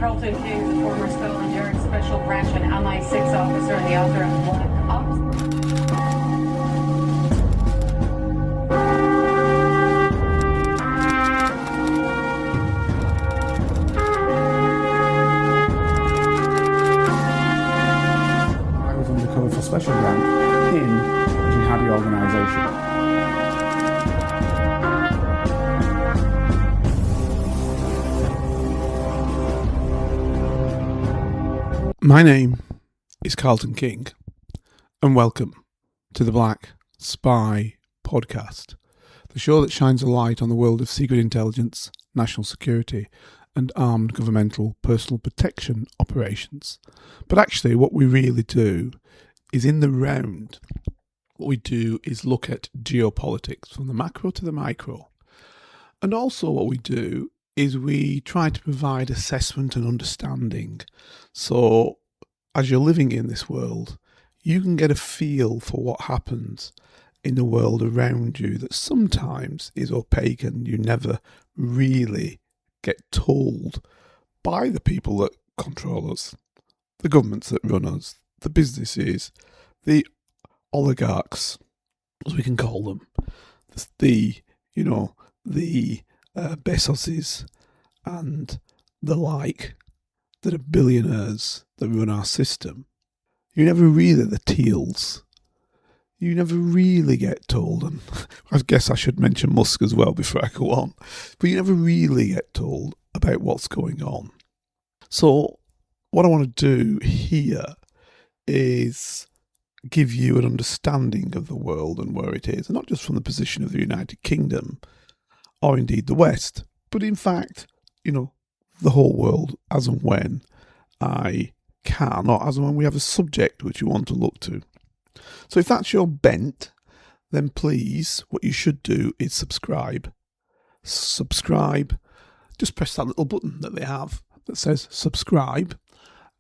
Carlton King is a former Scotland Yard Special Branch and MI6 officer and the author of Black Ops. I was undercover for Special Branch in a jihadi organisation. My name is Carlton King, and welcome to the Black Spy Podcast, the show that shines a light on the world of secret intelligence, national security, and armed governmental personal protection operations. But actually, what we really do is in the round. What we do is look at geopolitics from the macro to the micro. And also what we do is we try to provide assessment and understanding. So as you're living in this world, you can get a feel for what happens in the world around you that sometimes is opaque and you never really get told by the people that control us, the governments that run us, the businesses, the oligarchs, as we can call them, the Bezoses and the like, that are billionaires that run our system. You never really, the teals, you never really get told, and I guess I should mention Musk as well before I go on, but you never really get told about what's going on. So what I want to do here is give you an understanding of the world and where it is, and not just from the position of the United Kingdom or indeed the West, but in fact, the whole world as and when I can, or as and when we have a subject which you want to look to. So if that's your bent, then please, what you should do is subscribe. Subscribe. Just press that little button that they have that says subscribe,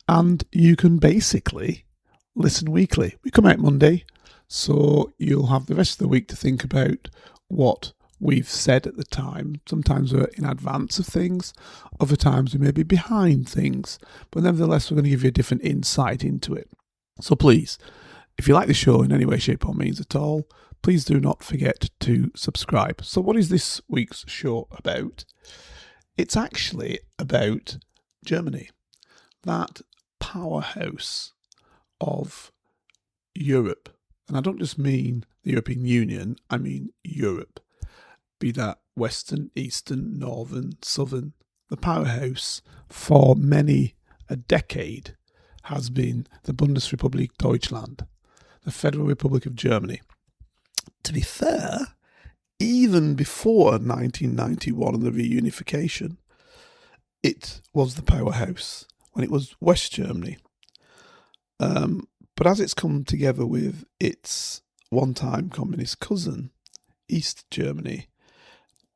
and you can basically listen weekly. We come out Monday, so you'll have the rest of the week to think about what we've said at the time. Sometimes we're in advance of things, other times we may be behind things, but nevertheless we're going to give you a different insight into it. So please, if you like the show in any way, shape or means at all, please do not forget to subscribe. So what is this week's show about? It's actually about Germany, that powerhouse of Europe. And I don't just mean the European Union, I mean Europe. Be that Western, Eastern, Northern, Southern. The powerhouse for many a decade has been the Bundesrepublik Deutschland, the Federal Republic of Germany. To be fair, even before 1991 and the reunification, it was the powerhouse when it was West Germany. But as it's come together with its one-time communist cousin, East Germany,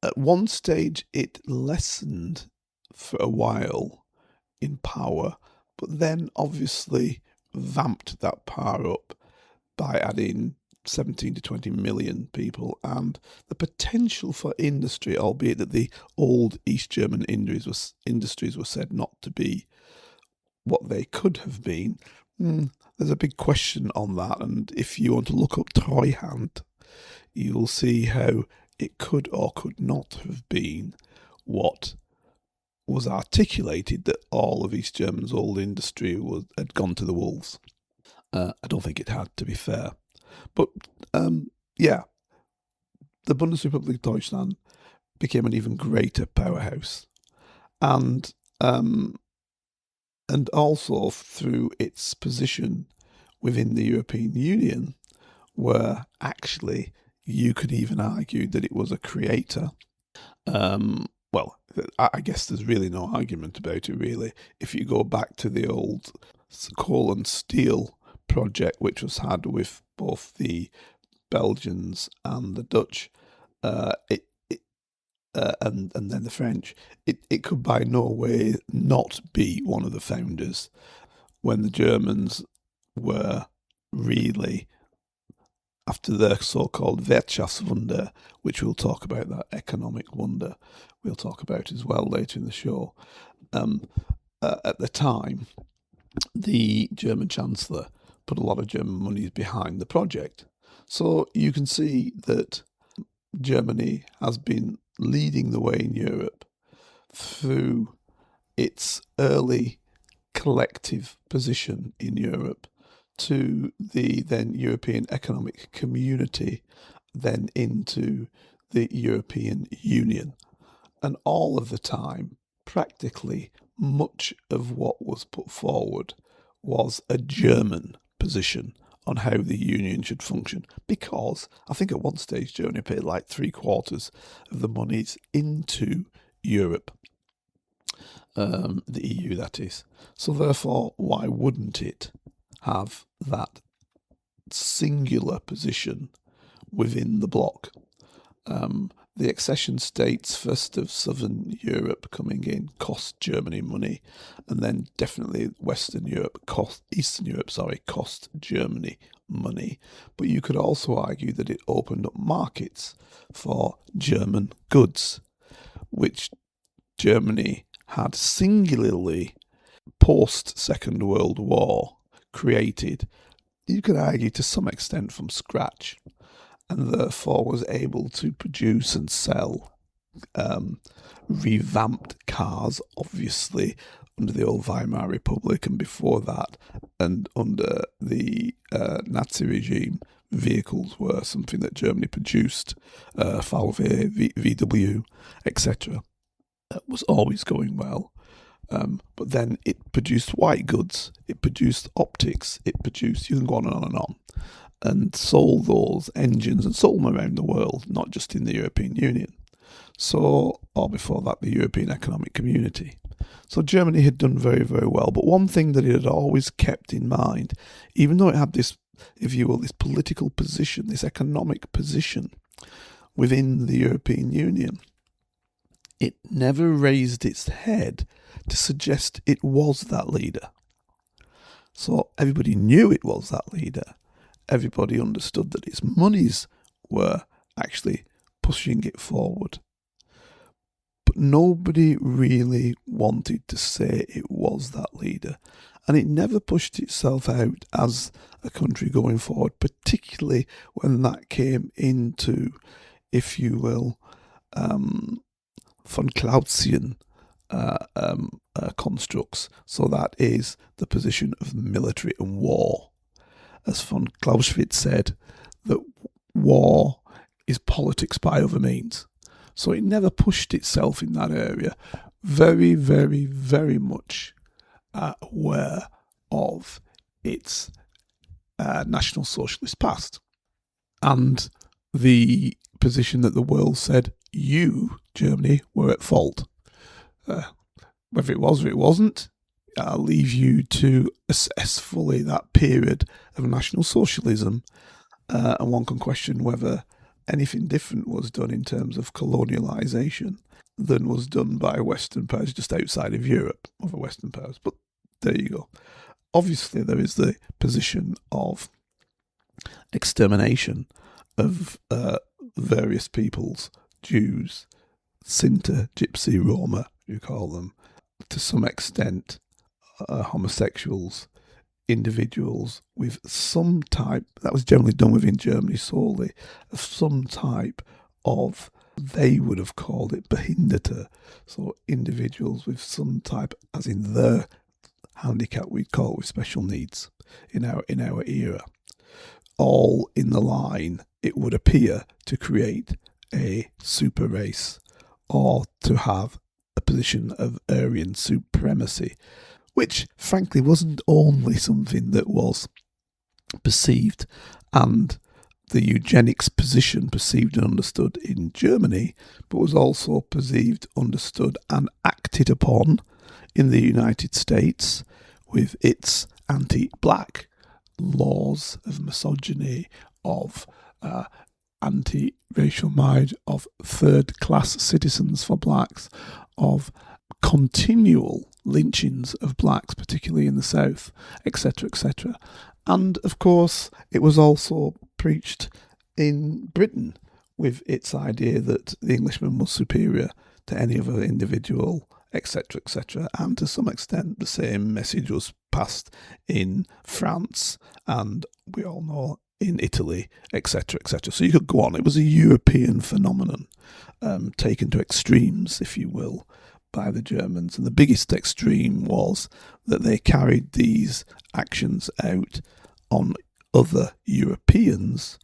at one stage it lessened for a while in power, but then obviously vamped that power up by adding 17 to 20 million people, and the potential for industry, albeit that the old East German industries were said not to be what they could have been. There's a big question on that, and if you want to look up Treuhand, you'll see how it could or could not have been what was articulated, that all of East Germany's old industry had gone to the wolves. I don't think it had, to be fair. But, the Bundesrepublik Deutschland became an even greater powerhouse. And also through its position within the European Union, where actually you could even argue that it was a creator. I guess there's really no argument about it, really. If you go back to the old coal and steel project, which was had with both the Belgians and the Dutch, and then the French, it could by no way not be one of the founders, when the Germans were really after the so-called Wirtschaftswunder, which we'll talk about, that economic wonder we'll talk about as well later in the show. at the time, the German Chancellor put a lot of German monies behind the project. So you can see that Germany has been leading the way in Europe through its early collective position in Europe to the then European Economic Community, then into the European Union. And all of the time, practically much of what was put forward was a German position on how the union should function, because I think at one stage Germany paid like 3/4 of the monies into Europe, the EU that is. So therefore, why wouldn't it have that singular position within the bloc? The accession states, first of Southern Europe coming in, cost Germany money, and then definitely Eastern Europe cost Germany money. But you could also argue that it opened up markets for German goods, which Germany had singularly post-Second World War created, you could argue to some extent from scratch, and therefore was able to produce and sell revamped cars, obviously under the old Weimar Republic, and before that, and under the Nazi regime, vehicles were something that Germany produced, VW, VW, etc. That was always going well. But then it produced white goods, it produced optics, it produced, you can go on and on, and sold those engines and sold them around the world, not just in the European Union. So, or before that, the European Economic Community. So Germany had done very, very well. But one thing that it had always kept in mind, even though it had this, if you will, this political position, this economic position within the European Union, it never raised its head to suggest it was that leader. So everybody knew it was that leader. Everybody understood that its monies were actually pushing it forward. But nobody really wanted to say it was that leader. And it never pushed itself out as a country going forward, particularly when that came into, if you will, von Clausian constructs. So that is the position of military and war. As von Clausewitz said, that war is politics by other means. So it never pushed itself in that area. Very, very, very much aware of its National Socialist past. And the position that the world said, you, Germany, were at fault. Whether it was or it wasn't, I'll leave you to assess fully that period of National Socialism, and one can question whether anything different was done in terms of colonialisation than was done by Western powers just outside of Europe, other Western powers. But there you go. Obviously, there is the position of extermination of various peoples, Jews, Sinti, Gypsy, Roma, you call them, to some extent, homosexuals, individuals with some type, that was generally done within Germany solely, of some type of, they would have called it Behinderte, so individuals with some type, as in their handicap, we'd call it with special needs in our era, all in the line, it would appear, to create a super race or to have a position of Aryan supremacy, which frankly wasn't only something that was perceived and the eugenics position perceived and understood in Germany, but was also perceived, understood and acted upon in the United States with its anti-black laws of misogyny, of anti-racial marriage, of third-class citizens for blacks, of continual lynchings of blacks, particularly in the South, etc., etc. And, of course, it was also preached in Britain with its idea that the Englishman was superior to any other individual etc., etc. And to some extent, the same message was passed in France, and we all know in Italy, etc., etc. So you could go on. It was a European phenomenon, taken to extremes, if you will, by the Germans. And the biggest extreme was that they carried these actions out on other Europeans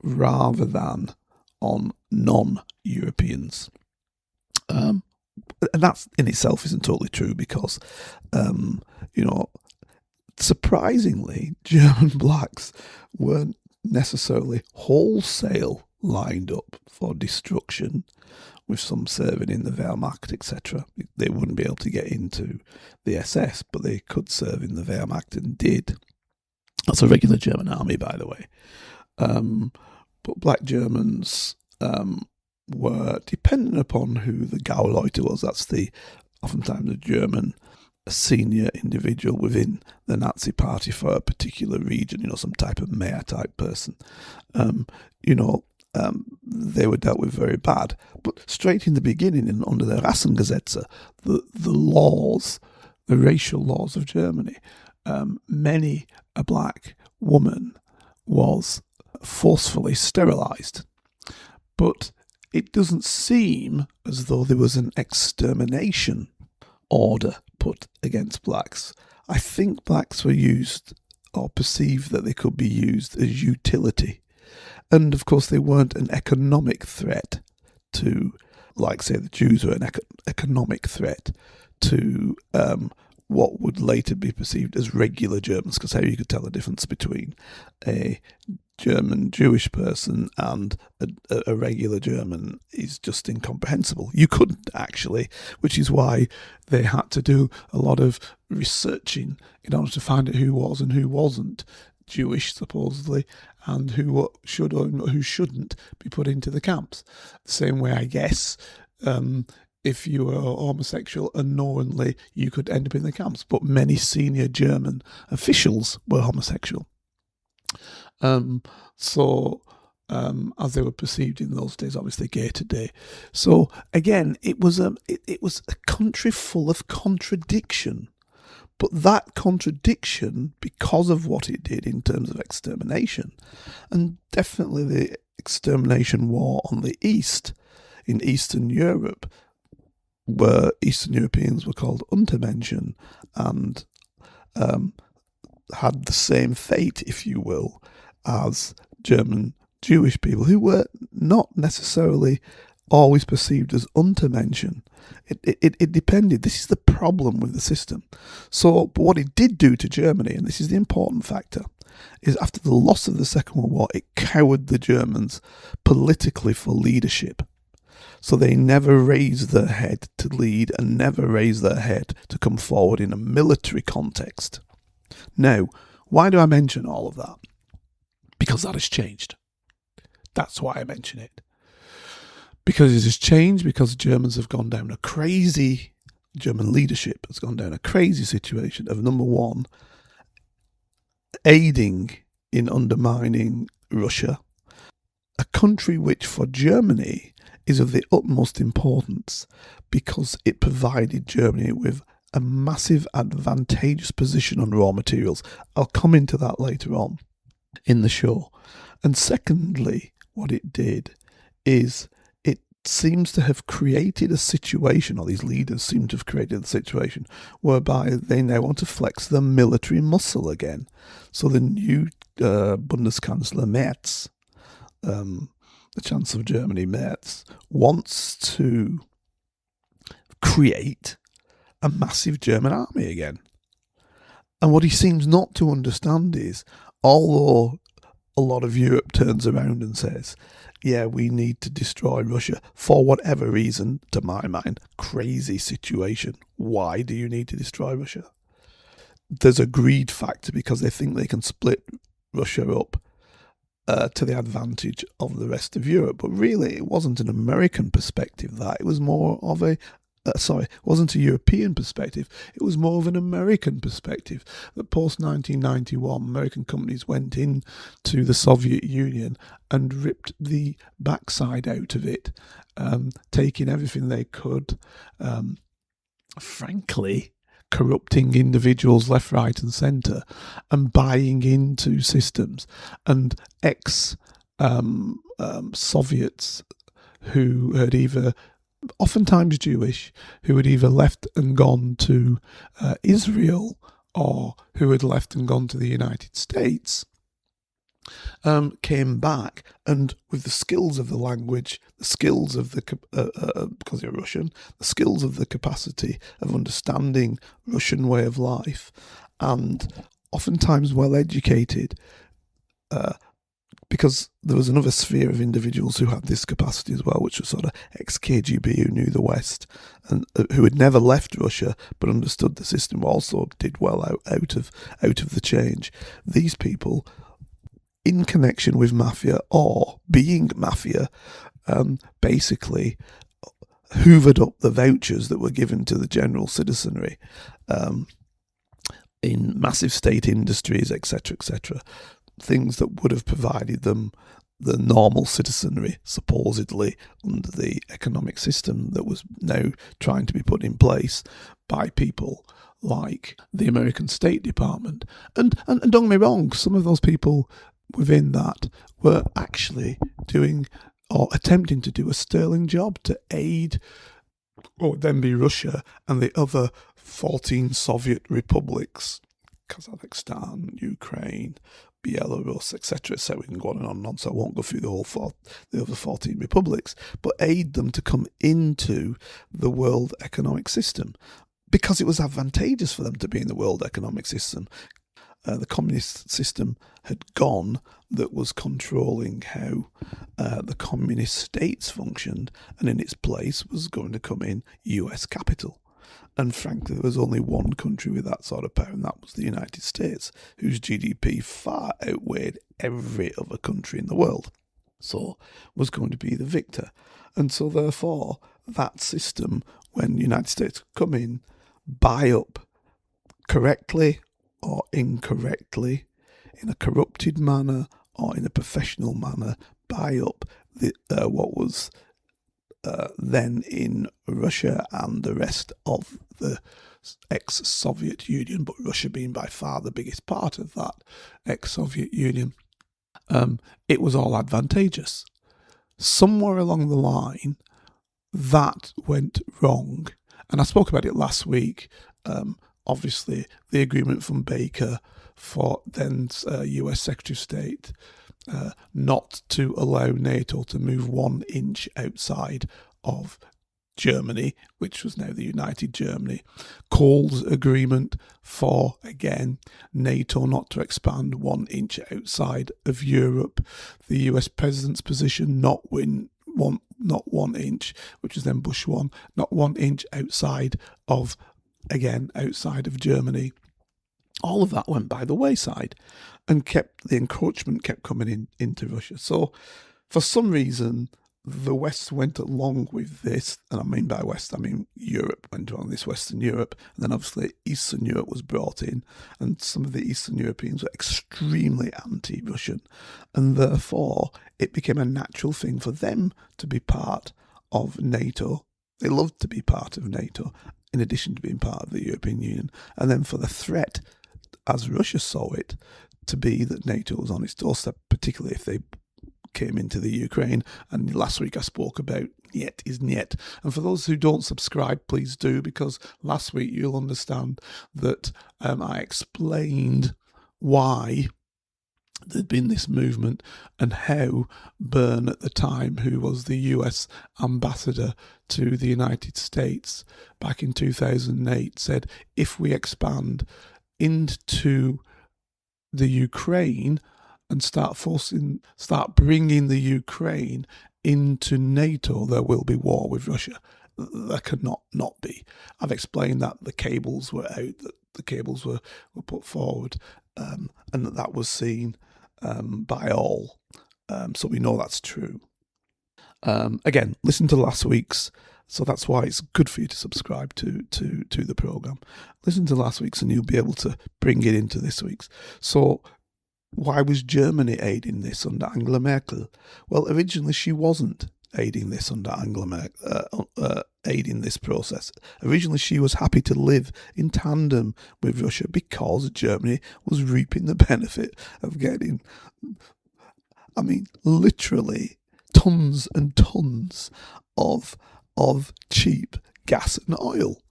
rather than on non-Europeans. And that in itself isn't totally true because, surprisingly, German blacks weren't necessarily wholesale lined up for destruction, with some serving in the Wehrmacht, etc. They wouldn't be able to get into the SS, but they could serve in the Wehrmacht and did. That's a regular German army, by the way. But black Germans were dependent upon who the Gauleiter was. That's oftentimes the German senior individual within the Nazi party for a particular region, some type of mayor type person. They were dealt with very bad. But straight in the beginning, under the Rassengesetze, the laws, the racial laws of Germany, many a black woman was forcefully sterilised. But it doesn't seem as though there was an extermination order put against blacks. I think blacks were used or perceived that they could be used as utility. And of course, they weren't an economic threat to, like, say, the Jews were an economic threat to what would later be perceived as regular Germans, because how you could tell the difference between a German Jewish person and a regular German is just incomprehensible. You couldn't actually, which is why they had to do a lot of researching in order to find out who was and who wasn't Jewish, supposedly, and who should or who shouldn't be put into the camps. The same way, I guess, if you were homosexual unknowingly, you could end up in the camps. But many senior German officials were homosexual. As they were perceived in those days, obviously gay today. So again, it was a country full of contradiction. But that contradiction, because of what it did in terms of extermination, and definitely the extermination war on the East, in Eastern Europe, where Eastern Europeans were called Untermenschen and had the same fate, if you will, as German Jewish people, who were not necessarily always perceived as Untermenschen. It depended. This is the problem with the system. So, but what it did do to Germany, and this is the important factor, is after the loss of the Second World War, it cowed the Germans politically for leadership. So they never raised their head to lead and never raised their head to come forward in a military context. Now, why do I mention all of that? Because that has changed. That's why I mention it. Because it has changed, because Germans have gone down a crazy, German leadership has gone down a crazy situation of, number one, aiding in undermining Russia, a country which for Germany is of the utmost importance because it provided Germany with a massive advantageous position on raw materials. I'll come into that later on in the show. And secondly, what it did is it seems to have created a situation, or these leaders seem to have created a situation, whereby they now want to flex their military muscle again. So the new Bundeskanzler Merz, the Chancellor of Germany, Merz, wants to create a massive German army again. And what he seems not to understand is, although a lot of Europe turns around and says, yeah, we need to destroy Russia for whatever reason, to my mind, crazy situation. Why do you need to destroy Russia? There's a greed factor because they think they can split Russia up to the advantage of the rest of Europe. But really, it wasn't an American perspective that. It was more of it wasn't a European perspective. It was more of an American perspective. That post-1991, American companies went into the Soviet Union and ripped the backside out of it, taking everything they could, frankly, corrupting individuals left, right, and centre, and buying into systems. And Soviets who had either, oftentimes Jewish, who had either left and gone to Israel or who had left and gone to the United States, came back, and with the skills of the language, the skills of the because you're Russian, the skills of the capacity of understanding Russian way of life, and oftentimes well educated, because there was another sphere of individuals who had this capacity as well, which was sort of ex-KGB who knew the West and who had never left Russia but understood the system, also did well out of the change. These people, in connection with mafia or being mafia, basically hoovered up the vouchers that were given to the general citizenry in massive state industries, etc., etc., things that would have provided them the normal citizenry, supposedly, under the economic system that was now trying to be put in place by people like the American State Department. And don't get me wrong, some of those people within that were actually doing or attempting to do a sterling job to aid what would then be Russia and the other 14 Soviet republics, Kazakhstan, Ukraine, Belarus, etc., so we can go on and on, so I won't go through the other 14 republics, but aid them to come into the world economic system, because it was advantageous for them to be in the world economic system. The communist system had gone that was controlling how the communist states functioned, and in its place was going to come in US capital. And frankly, there was only one country with that sort of power, and that was the United States, whose GDP far outweighed every other country in the world. So was going to be the victor. And so therefore, that system, when the United States come in, buy up correctly or incorrectly, in a corrupted manner or in a professional manner, buy up what was then in Russia and the rest of the ex-Soviet Union, but Russia being by far the biggest part of that ex-Soviet Union. It was all advantageous. Somewhere along the line, that went wrong. And I spoke about it last week. Obviously, the agreement from Baker for then US Secretary of State not to allow NATO to move 1 inch outside of Germany, which was now the United Germany. Kohl's agreement for, again, NATO not to expand 1 inch outside of Europe. The US President's position, not 1 inch, which was then Bush 1, not 1 inch outside of Germany. All of that went by the wayside, and the encroachment kept coming into Russia. So for some reason, the West went along with this, and I mean by West, I mean Europe went along this, Western Europe, and then obviously Eastern Europe was brought in, and some of the Eastern Europeans were extremely anti-Russian, and therefore it became a natural thing for them to be part of NATO. They loved to be part of NATO, in addition to being part of the European Union, and then for the threat, as Russia saw it, to be that NATO was on its doorstep, particularly if they came into the Ukraine. And last week I spoke about Niet is Niet. And for those who don't subscribe, please do, because last week you'll understand that I explained why there'd been this movement and how Byrne at the time, who was the US ambassador to the United States back in 2008, said if we expand into the Ukraine and start bringing the Ukraine into NATO, there will be war with Russia. There cannot not be. I've explained that the cables were out, that the cables were put forward, and that was seen by all. So we know that's true. Again, listen to last week's. So that's why it's good for you to subscribe to the programme. Listen to last week's and you'll be able to bring it into this week's. So why was Germany aiding this under Angela Merkel? Well, originally she wasn't aiding this under Angela Merkel. aiding this process. Originally, she was happy to live in tandem with Russia because Germany was reaping the benefit of getting, literally tons and tons of cheap gas and oil,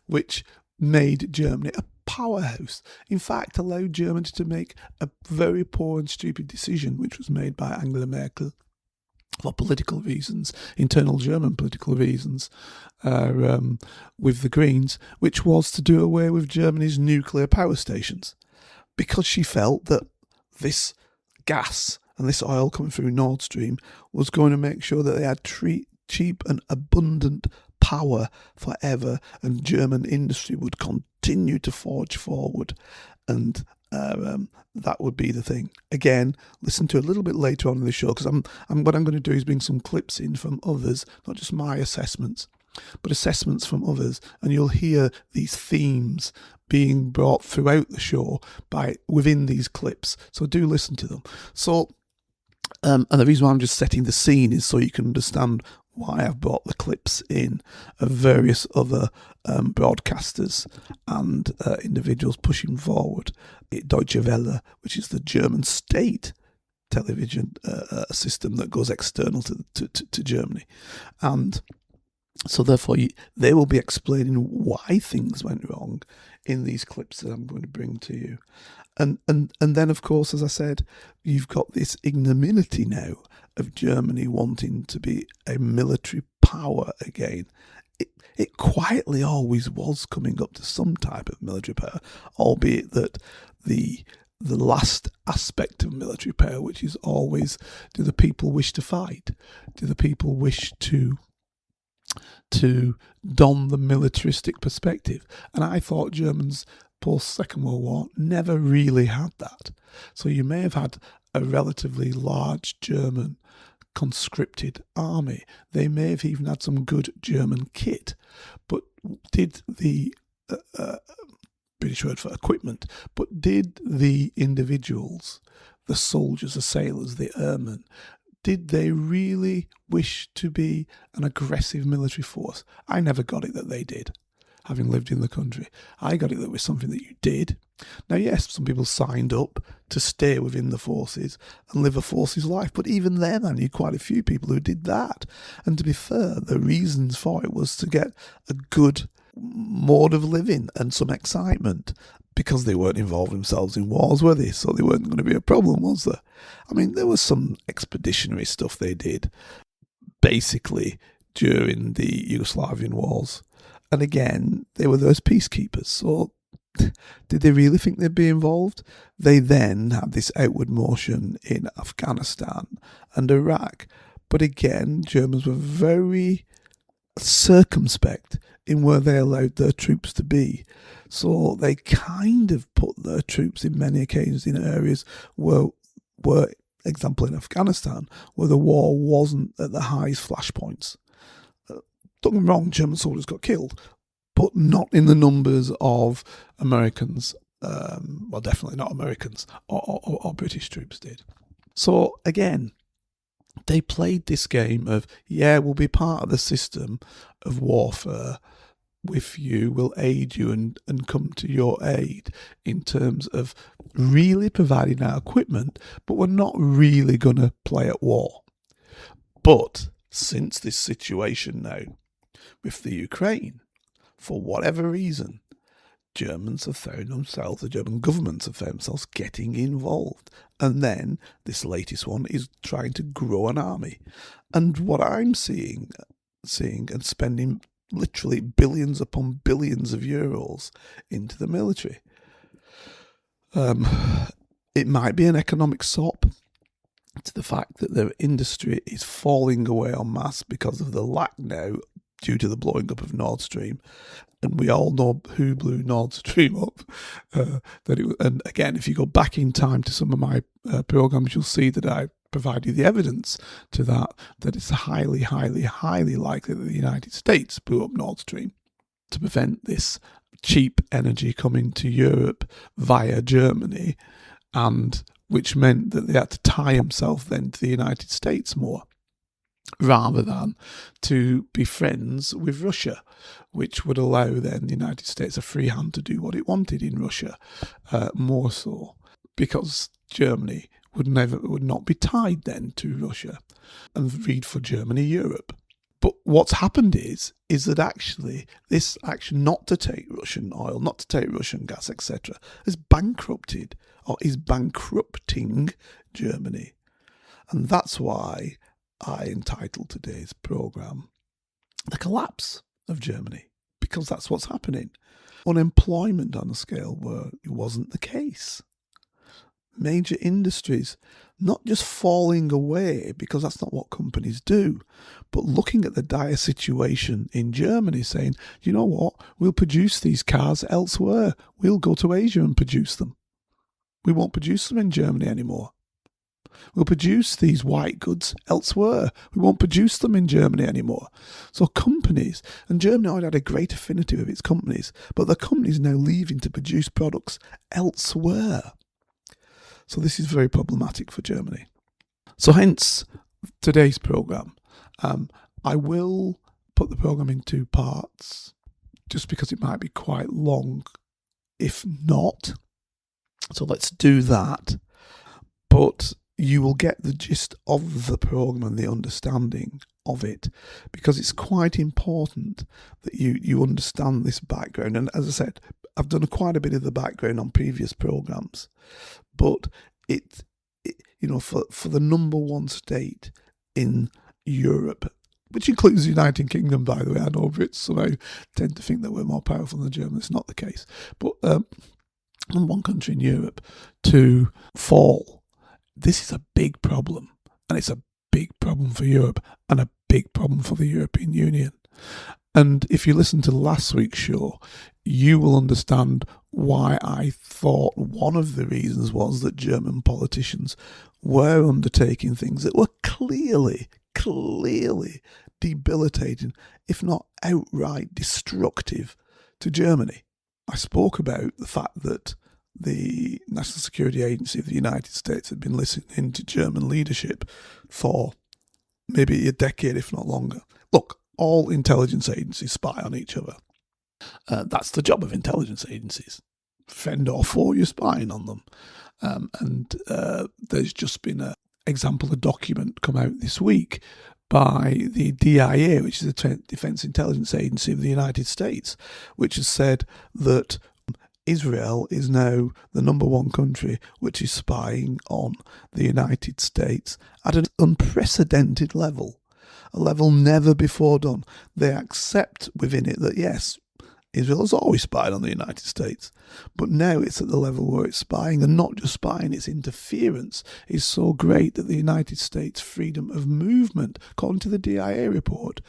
which made Germany a powerhouse. In fact, allowed Germany to make a very poor and stupid decision, which was made by Angela Merkel for political reasons, internal German political reasons, with the Greens, which was to do away with Germany's nuclear power stations, because she felt that this gas and this oil coming through Nord Stream was going to make sure that they had cheap and abundant power forever, and German industry would continue to forge forward, and that would be the thing. Again, listen to a little bit later on in the show, because what I'm going to do is bring some clips in from others, not just my assessments, but assessments from others, and you'll hear these themes being brought throughout the show within these clips. So do listen to them. So, and the reason why I'm just setting the scene is so you can understand why I've brought the clips in of various other broadcasters and individuals pushing forward. Deutsche Welle, which is the German state television system that goes external to Germany. And so therefore they will be explaining why things went wrong in these clips that I'm going to bring to you. And then, of course, as I said, you've got this ignominy now of Germany wanting to be a military power again. It quietly always was coming up to some type of military power, albeit that the last aspect of military power, which is always, do the people wish to fight? Do the people wish to don the militaristic perspective? And I thought Germans post-Second World War never really had that. So you may have had a relatively large German conscripted army. They may have even had some good German kit. But did the British word for equipment, but did the individuals, the soldiers, the sailors, the airmen, did they really wish to be an aggressive military force? I never got it that they did, having lived in the country. I got it that it was something that you did. Now, yes, some people signed up to stay within the forces and live a forces life, but even then I knew quite a few people who did that. And to be fair, the reasons for it was to get a good mode of living and some excitement, because they weren't involved themselves in wars, were they? So they weren't going to be a problem, was there? I mean, there was some expeditionary stuff they did, basically, during the Yugoslavian wars. And again, they were those peacekeepers. So did they really think they'd be involved? They then had this outward motion in Afghanistan and Iraq. But again, Germans were very circumspect in where they allowed their troops to be. So they kind of put their troops in many occasions in areas where example in Afghanistan, where the war wasn't at the highest flashpoints. Don't get me wrong, German soldiers got killed, but not in the numbers of Americans, well, definitely not Americans, or British troops did. So again, they played this game of, yeah, we'll be part of the system of warfare with you, we'll aid you and come to your aid in terms of really providing our equipment, but we're not really going to play at war. But since this situation now with the Ukraine, for whatever reason, Germans have found themselves, the German governments have found themselves getting involved. And then this latest one is trying to grow an army. And what I'm seeing and spending literally billions upon billions of euros into the military. It might be an economic sop to the fact that their industry is falling away en masse because of the lack now due to the blowing up of Nord Stream. And we all know who blew Nord Stream up. And again, if you go back in time to some of my programs, you'll see that I provide you the evidence to that it's highly, highly, highly likely that the United States blew up Nord Stream to prevent this cheap energy coming to Europe via Germany, and which meant that they had to tie themselves then to the United States more. rather than to be friends with Russia, which would allow then the United States a free hand to do what it wanted in Russia, more so, because Germany would not be tied then to Russia and read for Germany Europe. But what's happened is that actually this action not to take Russian oil, not to take Russian gas, etc., has bankrupted or is bankrupting Germany. And that's why I entitled today's programme The Collapse of Germany, because that's what's happening. Unemployment on a scale where it wasn't the case. Major industries not just falling away, because that's not what companies do, but looking at the dire situation in Germany saying, you know what, we'll produce these cars elsewhere. We'll go to Asia and produce them. We won't produce them in Germany anymore. We'll produce these white goods elsewhere. We won't produce them in Germany anymore. So companies, and Germany already had a great affinity with its companies, but the companies are now leaving to produce products elsewhere. So this is very problematic for Germany. So hence today's programme. I will put the programme in 2 parts, just because it might be quite long, if not. So let's do that. But you will get the gist of the programme and the understanding of it, because it's quite important that you understand this background. And as I said, I've done quite a bit of the background on previous programmes, but it for the number one state in Europe, which includes the United Kingdom, by the way. I know Brits somehow tend to think that we're more powerful than Germany. It's not the case. But number one country in Europe to fall, this is a big problem. And it's a big problem for Europe and a big problem for the European Union. And if you listen to last week's show, you will understand why I thought one of the reasons was that German politicians were undertaking things that were clearly debilitating, if not outright destructive, to Germany. I spoke about the fact that the National Security Agency of the United States had been listening to German leadership for maybe a decade, if not longer. Look, all intelligence agencies spy on each other. That's the job of intelligence agencies. Friend or foe, you're spying on them. And there's just been an example, a document come out this week by the DIA, which is the Defense Intelligence Agency of the United States, which has said that Israel is now the number one country which is spying on the United States at an unprecedented level, a level never before done. They accept within it that, yes, Israel has always spied on the United States, but now it's at the level where it's spying, and not just spying, its interference is so great that the United States freedom of movement, according to the DIA report,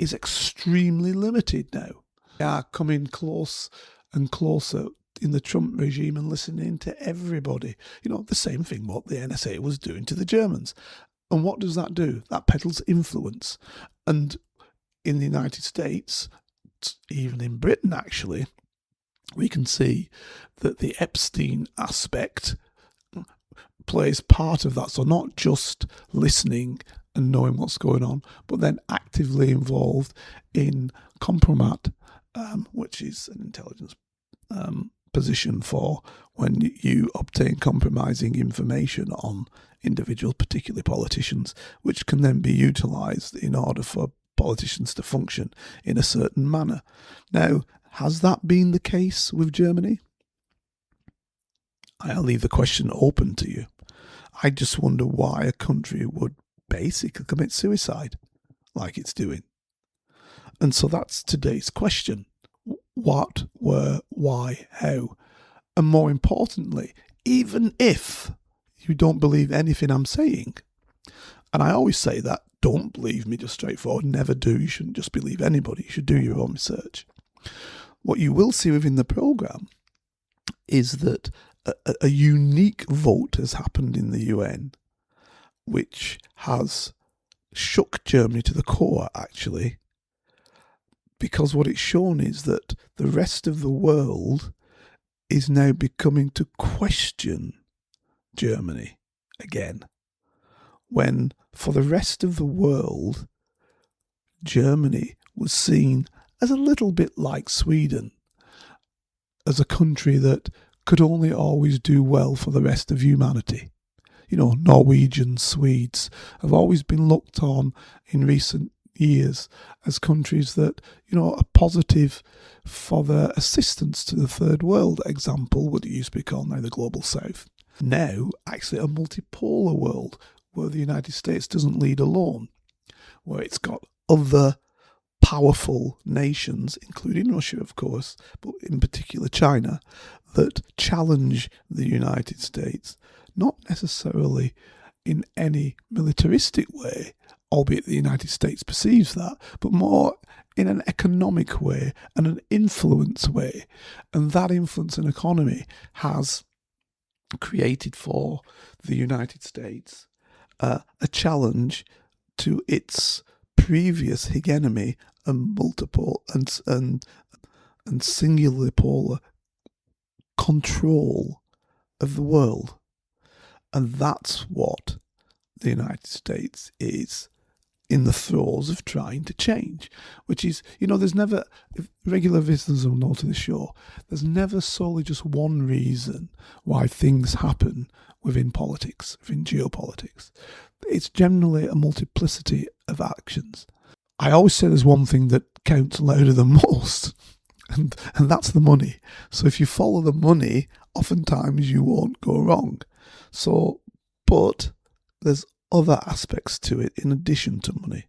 is extremely limited now. They are coming close and closer in the Trump regime and listening to everybody. The same thing what the NSA was doing to the Germans. And what does that do? That peddles influence. And in the United States, even in Britain actually, we can see that the Epstein aspect plays part of that. So not just listening and knowing what's going on, but then actively involved in compromat, which is an intelligence position for when you obtain compromising information on individuals, particularly politicians, which can then be utilised in order for politicians to function in a certain manner. Now, has that been the case with Germany? I'll leave the question open to you. I just wonder why a country would basically commit suicide like it's doing. And so that's today's question. What, where, why, how? And more importantly, even if you don't believe anything I'm saying, and I always say that, don't believe me just straightforward, never do. You shouldn't just believe anybody. You should do your own research. What you will see within the programme is that a unique vote has happened in the UN, which has shook Germany to the core, actually, because what it's shown is that the rest of the world is now becoming to question Germany again. when for the rest of the world, Germany was seen as a little bit like Sweden, as a country that could only always do well for the rest of humanity. You know, Norwegians, Swedes have always been looked on in recent years as countries that, you know, are positive for their assistance to the third world. Example, what it used to be called now the Global South. Now, actually a multipolar world where the United States doesn't lead alone, where it's got other powerful nations, including Russia, of course, but in particular China, that challenge the United States, not necessarily in any militaristic way, albeit the United States perceives that, but more in an economic way and an influence way. And that influence and economy has created for the United States a challenge to its previous hegemony and multiple and singular polar control of the world. And that's what the United States is in the throes of trying to change, which is, you know, there's never, if regular visitors will know to the show, there's never solely just one reason why things happen within politics, within geopolitics. It's generally a multiplicity of actions. I always say there's one thing that counts louder than most, and that's the money. So if you follow the money, oftentimes you won't go wrong. So, but there's other aspects to it in addition to money.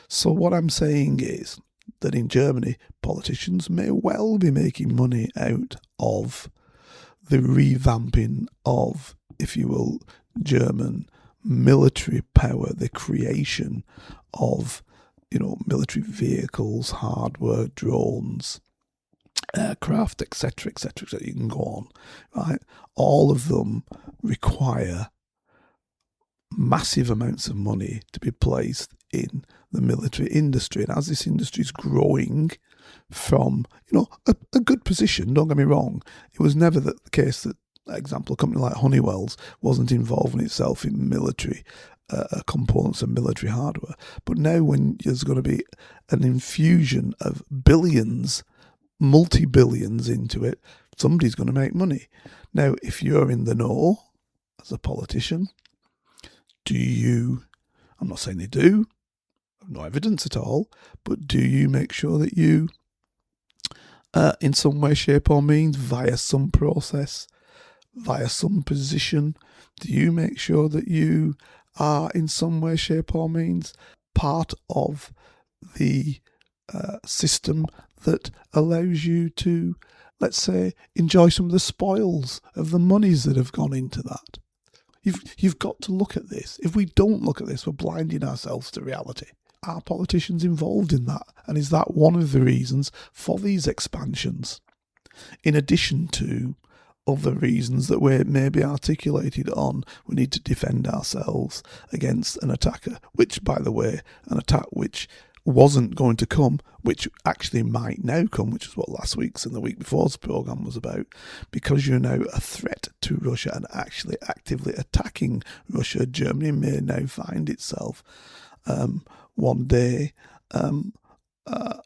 So what I'm saying is that in Germany, politicians may well be making money out of the revamping of, if you will, German military power, the creation of, you know, military vehicles, hardware, drones, aircraft, etc., etc., etc. You can go on, right? All of them require massive amounts of money to be placed in the military industry. And as this industry is growing from, you know, a good position, don't get me wrong, it was never the case that, for example, a company like Honeywell's wasn't involving itself in military components and military hardware. But now when there's going to be an infusion of billions, multi-billions into it, somebody's going to make money. Now, if you're in the know as a politician, do you, I'm not saying they do, no evidence at all, but do you make sure that you, in some way, shape or means, via some process, via some position, do you make sure that you are in some way, shape or means part of the system that allows you to, let's say, enjoy some of the spoils of the monies that have gone into that? You've got to look at this. If we don't look at this, we're blinding ourselves to reality. Are politicians involved in that? And is that one of the reasons for these expansions? In addition to other reasons that we may be articulated on, we need to defend ourselves against an attacker, which, by the way, an attack which wasn't going to come, which actually might now come, which is what last week's and the week before's programme was about, because you're now a threat to Russia and actually actively attacking Russia. Germany may now find itself one day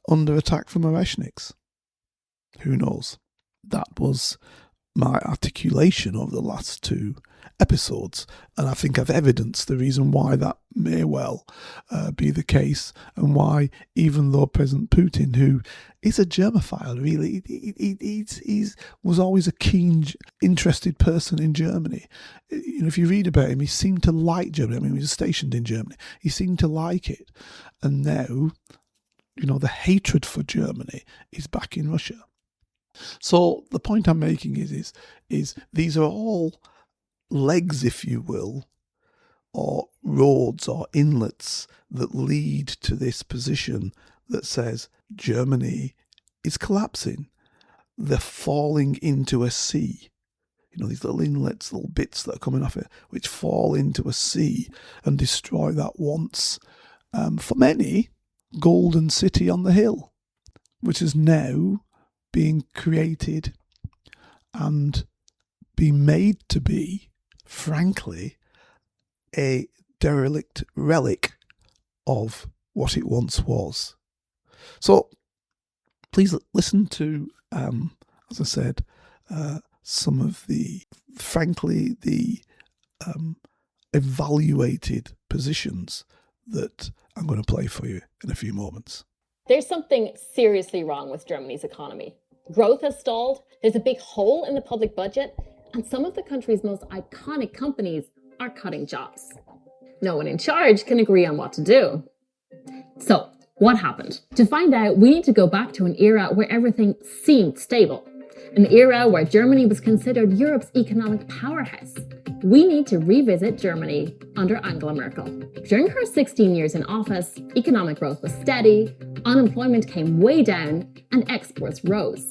under attack from Oreshniks. Who knows? That was my articulation of the last two episodes, and I think I've evidenced the reason why that may well be the case, and why, even though President Putin, who is a Germophile, really, he was always a keen, interested person in Germany. You know, if you read about him, he seemed to like Germany. I mean, he was stationed in Germany. He seemed to like it, and now, you know, the hatred for Germany is back in Russia. So the point I'm making is these are all legs, if you will, or roads or inlets that lead to this position that says Germany is collapsing. They're falling into a sea. You know, these little inlets, little bits that are coming off it, which fall into a sea and destroy that once, for many, golden city on the hill, which is now being created and being made to be, frankly, a derelict relic of what it once was. So please listen to, as I said, some of the, frankly, the evaluated positions that I'm going to play for you in a few moments. There's something seriously wrong with Germany's economy. Growth has stalled, there's a big hole in the public budget, and some of the country's most iconic companies are cutting jobs. No one in charge can agree on what to do. So, what happened? To find out, we need to go back to an era where everything seemed stable. An era where Germany was considered Europe's economic powerhouse. We need to revisit Germany under Angela Merkel. During her 16 years in office, economic growth was steady, unemployment came way down, and exports rose.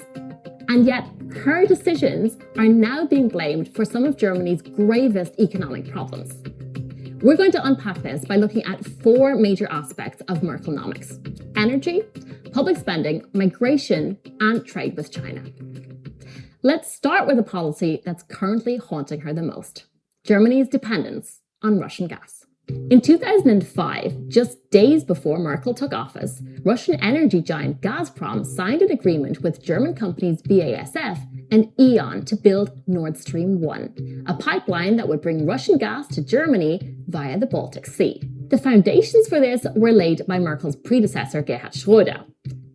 And yet, her decisions are now being blamed for some of Germany's gravest economic problems. We're going to unpack this by looking at 4 major aspects of Merkelnomics: energy, public spending, migration, and trade with China. Let's start with a policy that's currently haunting her the most: Germany's dependence on Russian gas. In 2005, just days before Merkel took office, Russian energy giant Gazprom signed an agreement with German companies BASF and E.ON to build Nord Stream 1, a pipeline that would bring Russian gas to Germany via the Baltic Sea. The foundations for this were laid by Merkel's predecessor Gerhard Schröder,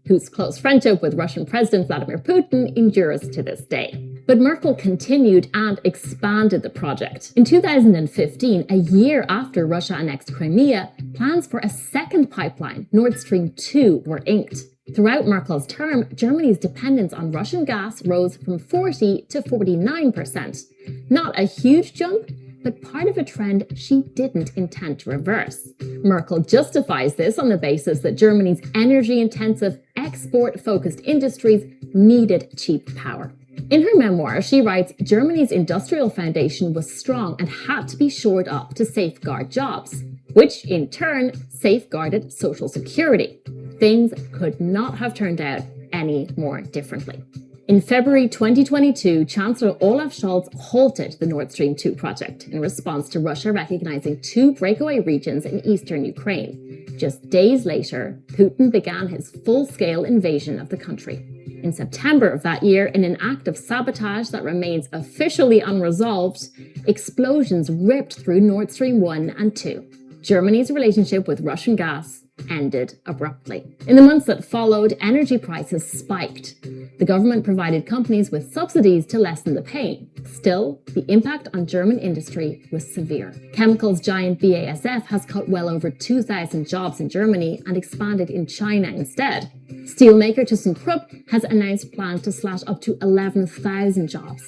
whose close friendship with Russian President Vladimir Putin endures to this day. But Merkel continued and expanded the project. In 2015, a year after Russia annexed Crimea, plans for a second pipeline, Nord Stream 2, were inked. Throughout Merkel's term, Germany's dependence on Russian gas rose from 40% to 49%. Not a huge jump, but part of a trend she didn't intend to reverse. Merkel justifies this on the basis that Germany's energy-intensive, export-focused industries needed cheap power. In her memoir, she writes, Germany's industrial foundation was strong and had to be shored up to safeguard jobs, which in turn safeguarded social security. Things could not have turned out any more differently. In February 2022, Chancellor Olaf Scholz halted the Nord Stream 2 project in response to Russia recognizing 2 breakaway regions in eastern Ukraine. Just days later, Putin began his full-scale invasion of the country. In September of that year, in an act of sabotage that remains officially unresolved, explosions ripped through Nord Stream 1 and 2. Germany's relationship with Russian gas ended abruptly. In the months that followed, energy prices spiked. The government provided companies with subsidies to lessen the pain. Still, the impact on German industry was severe. Chemicals giant BASF has cut well over 2,000 jobs in Germany and expanded in China instead. Steelmaker ThyssenKrupp has announced plans to slash up to 11,000 jobs.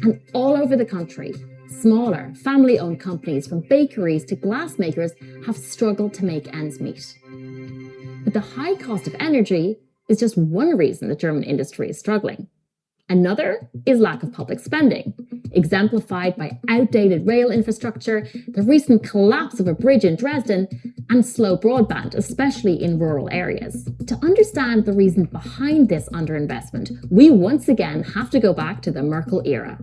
And all over the country, smaller, family-owned companies from bakeries to glassmakers have struggled to make ends meet. But the high cost of energy is just one reason the German industry is struggling. Another is lack of public spending, exemplified by outdated rail infrastructure, the recent collapse of a bridge in Dresden, and slow broadband, especially in rural areas. To understand the reason behind this underinvestment, we once again have to go back to the Merkel era,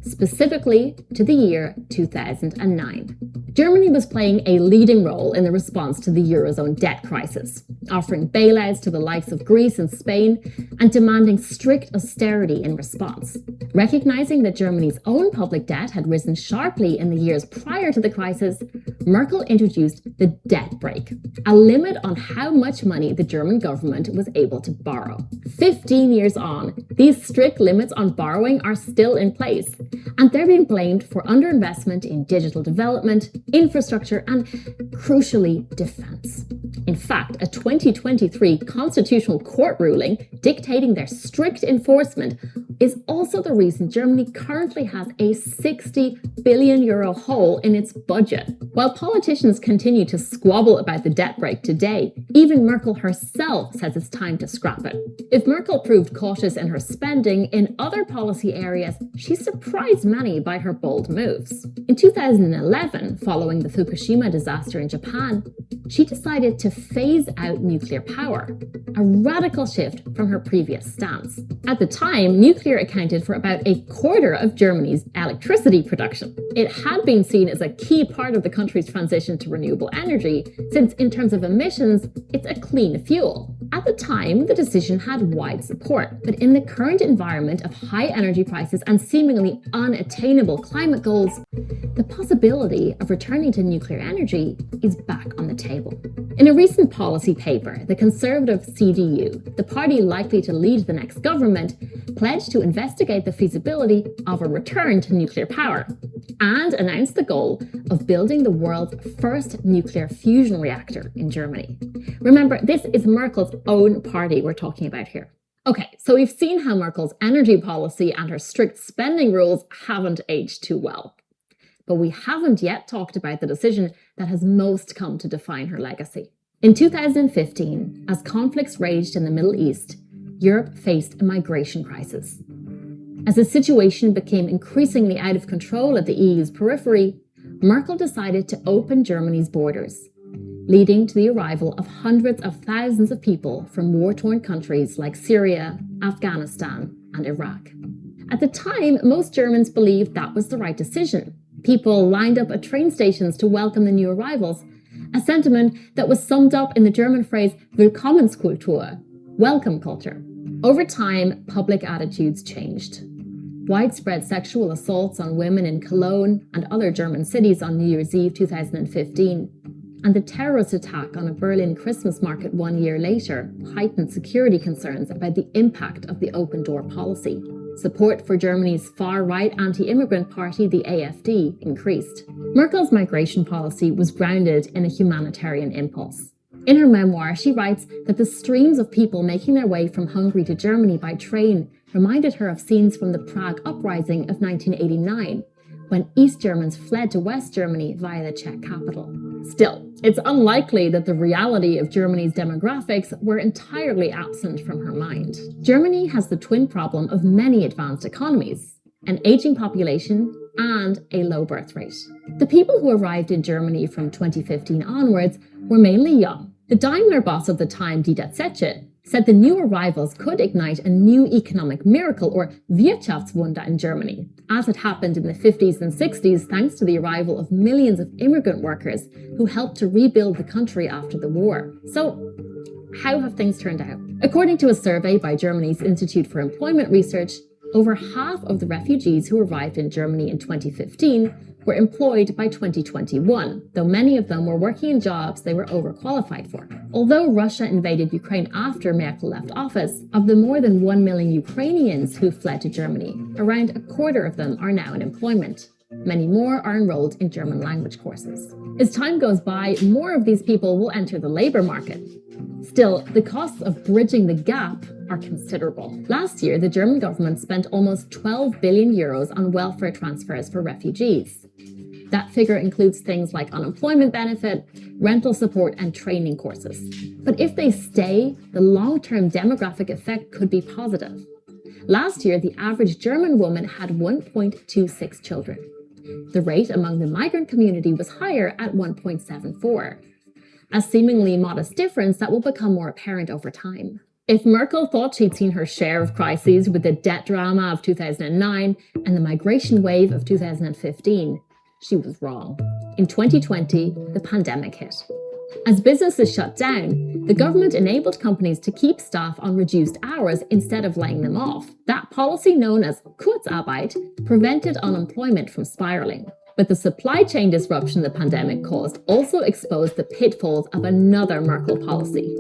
specifically to the year 2009. Germany was playing a leading role in the response to the Eurozone debt crisis, offering bailouts to the likes of Greece and Spain and demanding strict austerity in response. Recognizing that Germany's own public debt had risen sharply in the years prior to the crisis, Merkel introduced the debt brake, a limit on how much money the German government was able to borrow. 15 years on, these strict limits on borrowing are still in place, and they're being blamed for underinvestment in digital development, infrastructure, and, crucially, defense. In fact, a 2023 Constitutional Court ruling dictating their strict enforcement is also the reason Germany currently has a €60 billion hole in its budget. While politicians continue to squabble about the debt brake today, even Merkel herself says it's time to scrap it. If Merkel proved cautious in her spending in other policy areas, she surprised many by her bold moves. In 2011, following the Fukushima disaster in Japan, she decided to phase out nuclear power, a radical shift from her previous stance. At the time, nuclear nuclear accounted for about a quarter of Germany's electricity production. It had been seen as a key part of the country's transition to renewable energy, since in terms of emissions, it's a clean fuel. At the time, the decision had wide support, but in the current environment of high energy prices and seemingly unattainable climate goals, the possibility of returning to nuclear energy is back on the table. In a recent policy paper, the conservative CDU, the party likely to lead the next government, pledged to investigate the feasibility of a return to nuclear power and announced the goal of building the world's first nuclear fusion reactor in Germany. Remember, this is Merkel's own party we're talking about here. Okay, so we've seen how Merkel's energy policy and her strict spending rules haven't aged too well. But we haven't yet talked about the decision that has most come to define her legacy. In 2015, as conflicts raged in the Middle East, Europe faced a migration crisis. As the situation became increasingly out of control at the EU's periphery, Merkel decided to open Germany's borders, leading to the arrival of hundreds of thousands of people from war-torn countries like Syria, Afghanistan, and Iraq. At the time, most Germans believed that was the right decision. People lined up at train stations to welcome the new arrivals, a sentiment that was summed up in the German phrase Willkommenskultur, welcome culture. Over time, public attitudes changed. Widespread sexual assaults on women in Cologne and other German cities on New Year's Eve 2015, and the terrorist attack on a Berlin Christmas market 1 year later heightened security concerns about the impact of the open door policy. Support for Germany's far-right anti-immigrant party, the AfD, increased. Merkel's migration policy was grounded in a humanitarian impulse. In her memoir, she writes that the streams of people making their way from Hungary to Germany by train reminded her of scenes from the Prague Uprising of 1989, when East Germans fled to West Germany via the Czech capital. Still, it's unlikely that the reality of Germany's demographics were entirely absent from her mind. Germany has the twin problem of many advanced economies, an aging population and a low birth rate. The people who arrived in Germany from 2015 onwards were mainly young. The Daimler boss of the time, Dieter Zetsche, said the new arrivals could ignite a new economic miracle or Wirtschaftswunder in Germany, as it happened in the 50s and 60s thanks to the arrival of millions of immigrant workers who helped to rebuild the country after the war. So, how have things turned out? According to a survey by Germany's Institute for Employment Research, over half of the refugees who arrived in Germany in 2015 were employed by 2021, though many of them were working in jobs they were overqualified for. Although Russia invaded Ukraine after Merkel left office, of the more than 1 million Ukrainians who fled to Germany, around a quarter of them are now in employment. Many more are enrolled in German language courses. As time goes by, more of these people will enter the labour market. Still, the costs of bridging the gap are considerable. Last year, the German government spent almost 12 billion euros on welfare transfers for refugees. That figure includes things like unemployment benefit, rental support, and training courses. But if they stay, the long-term demographic effect could be positive. Last year, the average German woman had 1.26 children. The rate among the migrant community was higher at 1.74. A seemingly modest difference that will become more apparent over time. If Merkel thought she'd seen her share of crises with the debt drama of 2009 and the migration wave of 2015, she was wrong. In 2020, the pandemic hit. As businesses shut down, the government enabled companies to keep staff on reduced hours instead of laying them off. That policy, known as Kurzarbeit, prevented unemployment from spiraling. But the supply chain disruption the pandemic caused also exposed the pitfalls of another Merkel policy: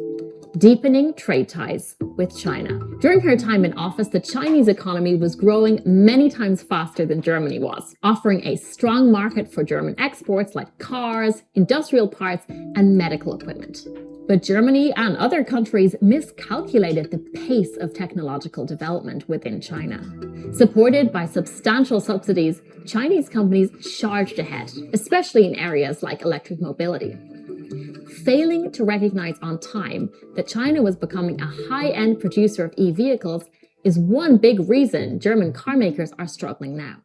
deepening trade ties with China. During her time in office, the Chinese economy was growing many times faster than Germany was, offering a strong market for German exports like cars, industrial parts, and medical equipment. But Germany and other countries miscalculated the pace of technological development within China. Supported by substantial subsidies, Chinese companies charged ahead, especially in areas like electric mobility. Failing to recognize on time that China was becoming a high-end producer of e-vehicles is one big reason German car makers are struggling now.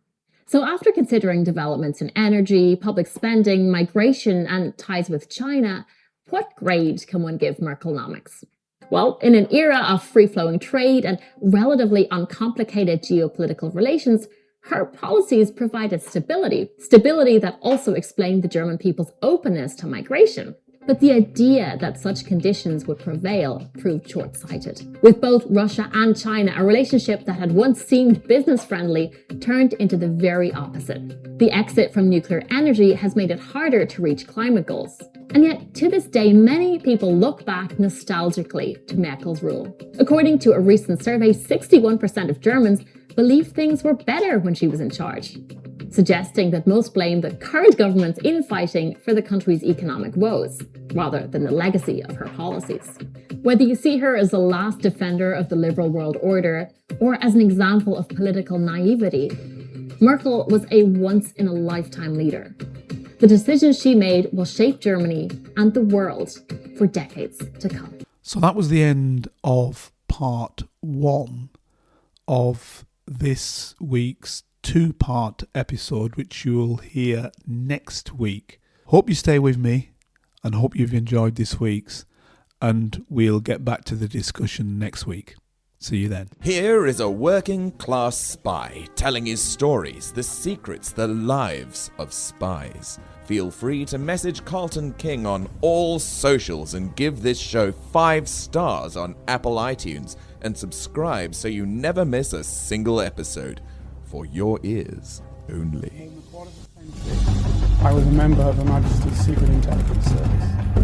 So after considering developments in energy, public spending, migration, and ties with China, what grade can one give Merkelnomics? Well, in an era of free-flowing trade and relatively uncomplicated geopolitical relations, her policies provided stability that also explained the German people's openness to migration. But the idea that such conditions would prevail proved short-sighted. With both Russia and China, a relationship that had once seemed business-friendly turned into the very opposite. The exit from nuclear energy has made it harder to reach climate goals. And yet, to this day, many people look back nostalgically to Merkel's rule. According to a recent survey, 61% of Germans believe things were better when she was in charge, suggesting that most blame the current government's infighting for the country's economic woes, rather than the legacy of her policies. Whether you see her as the last defender of the liberal world order or as an example of political naivety, Merkel was a once-in-a-lifetime leader. The decisions she made will shape Germany and the world for decades to come. So that was the end of part 1 of this week's 2-part episode, which you will hear next week. Hope you stay with me and hope you've enjoyed this week's, and we'll get back to the discussion next week. See you then. Here is a working class spy telling his stories, the secrets, the lives of spies. Feel free to message Carlton King on all socials and give this show 5 stars on Apple iTunes and subscribe so you never miss a single episode. For your ears only. I was a member of Her Majesty's Secret Intelligence Service.